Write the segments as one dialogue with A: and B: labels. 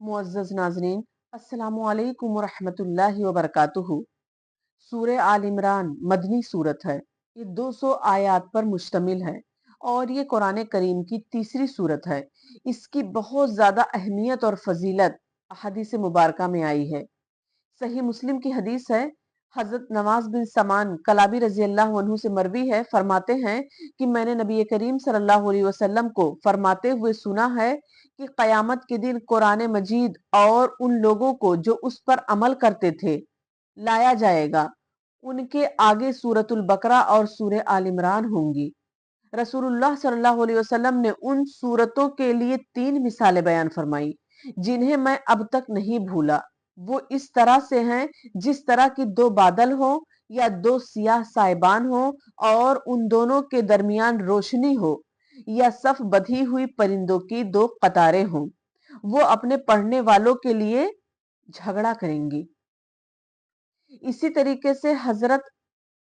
A: मुअज़्ज़ज़ नाज़रीन, अस्सलामु अलैकुम वरहमतुल्लाहि वबरकातुहू। सूरह आल इमरान मदनी सूरत है। ये 200 आयत पर मुश्तमिल है और ये कुरान करीम की तीसरी सूरत है। इसकी बहुत ज़्यादा अहमियत और फजीलत हदीस मुबारका में आई है। सही मुस्लिम की हदीस है, हजरत नवाज बिन समान कलाबी रजी अल्लाह अन्हु से मरवी है, फरमाते हैं कि मैंने नबी करीम सल्लल्लाहु अलैहि वसल्लम को फरमाते हुए सुना है कि कयामत के दिन कुरान मजीद और उन लोगों को जो उस पर अमल करते थे लाया जाएगा। उनके आगे सूरतुल बकरा और सूरह आल इमरान होंगी। रसूलुल्लाह सल्लल्लाहु अलैहि वसल्लम ने उन सूरतों के लिए 3 मिसालें बयान फरमाई जिन्हें मैं अब तक नहीं भूला। वो इस तरह से हैं जिस तरह की 2 बादल हो या 2 सियाह साइबान हो और उन दोनों के दरमियान रोशनी हो, या सफ बंधी हुई परिंदों की 2 कतारें हों। वो अपने पढ़ने वालों के लिए झगड़ा करेंगी। इसी तरीके से हजरत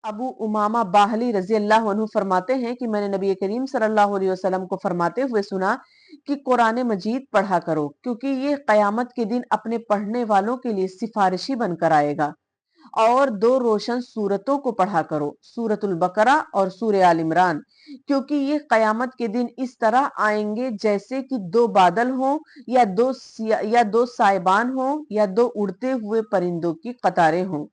A: अबू उमामा बाहली रजी अल्लाह अन्हु फरमाते हैं कि मैंने नबी करीम सल्लल्लाहु अलैहि वसल्लम को फरमाते हुए सुना कि कुरान मजीद पढ़ा करो, क्योंकि ये कयामत के दिन अपने पढ़ने वालों के लिए सिफारिशी बनकर आएगा। और 2 रोशन सूरतों को पढ़ा करो, सूरतुल बकरा और सूरह आल इमरान, क्योंकि ये कयामत के दिन इस तरह आएंगे जैसे कि 2 बादल हों या 2 साइबान हों या 2 उड़ते हुए परिंदों की कतारें हों,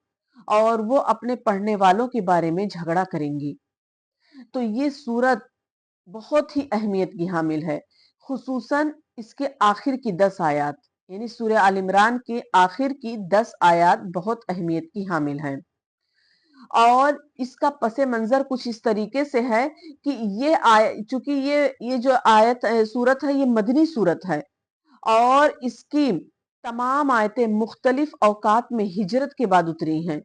A: और वो अपने पढ़ने वालों के बारे में झगड़ा करेंगी। तो ये सूरत बहुत ही अहमियत की हामिल है, खुसूसन इसके आखिर की 10 आयत, यानी सूरह आल इमरान के आखिर की 10 आयत बहुत अहमियत की हामिल हैं। और इसका पसे मंजर कुछ इस तरीके से है कि चूंकि ये जो आयत सूरत है, ये मदनी सूरत है और इसकी तमाम आयतें मुख्तलिफ औकात में हिजरत के बाद उतरी हैं।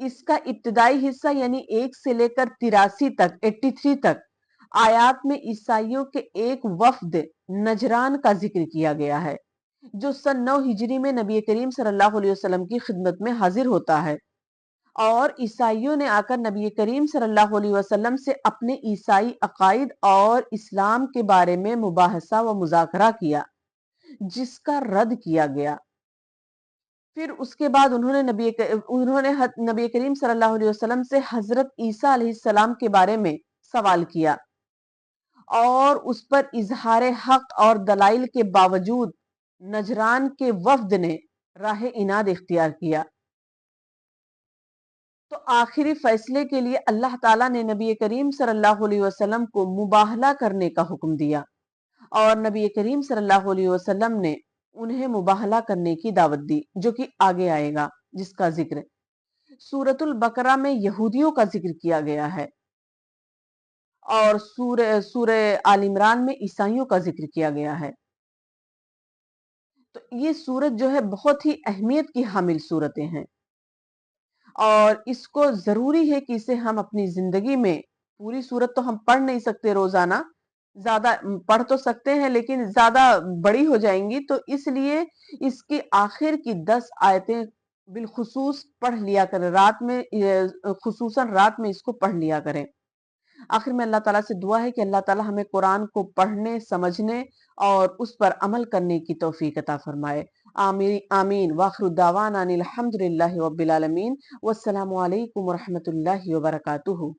A: इसका इब्तिदाई हिस्सा यानी 1 से लेकर 83 तक 83 तक आयात में ईसाइयों के एक वफ्द नजरान का जिक्र किया गया है, जो सन 9 हिजरी में नबी करीम सल्लल्लाहु अलैहि वसल्लम की खिदमत में हाजिर होता है। और ईसाइयों ने आकर नबी करीम सल्लल्लाहु अलैहि वसल्लम से अपने ईसाई अकायद और इस्लाम के बारे में मुबाहसा व मुज़ाकरा किया, जिसका रद्द किया गया। फिर उसके बाद उन्होंने नबी करीम सल्लल्लाहु अलैहि वसल्लम से हजरत ईसा अलैहिस्सलाम के बारे में सवाल किया और उस पर इजहार हक और दलाइल के बावजूद नजरान के वफ्द ने राह इनाद इख्तियार किया। तो आखिरी फैसले के लिए अल्लाह ताला ने नबी करीम सल्लल्लाहु अलैहि वसल्लम को मुबाहला करने का हुक्म दिया और नबी करीम सल्लल्लाहु अलैहि वसल्लम ने उन्हें मुबाहला करने की दावत दी, जो कि आगे आएगा, जिसका जिक्र सूरतुल बकरा में यहूदियों का जिक्र किया गया है और सूरह आल इमरान में ईसाइयों का जिक्र किया गया है। तो ये सूरत जो है बहुत ही अहमियत की हामिल सूरतें हैं और इसको जरूरी है कि इसे हम अपनी जिंदगी में, पूरी सूरत तो हम पढ़ नहीं सकते रोजाना, ज्यादा पढ़ तो सकते हैं लेकिन ज्यादा बड़ी हो जाएंगी, तो इसलिए इसकी आखिर की 10 आयतें बिलखुसूस पढ़ लिया करें, रात में खुसूसन रात में इसको पढ़ लिया करें। आखिर में अल्लाह ताला से दुआ है कि अल्लाह ताला हमें कुरान को पढ़ने, समझने और उस पर अमल करने की तौफीक अता फरमाए। आमीन आमीन। वाखिरु दावाना अनिल हम्दुलिल्लाहि रब्बिल आलमीन। वस्सलामु अलैकुम वरहमतुल्लाहि वबरकातुहू।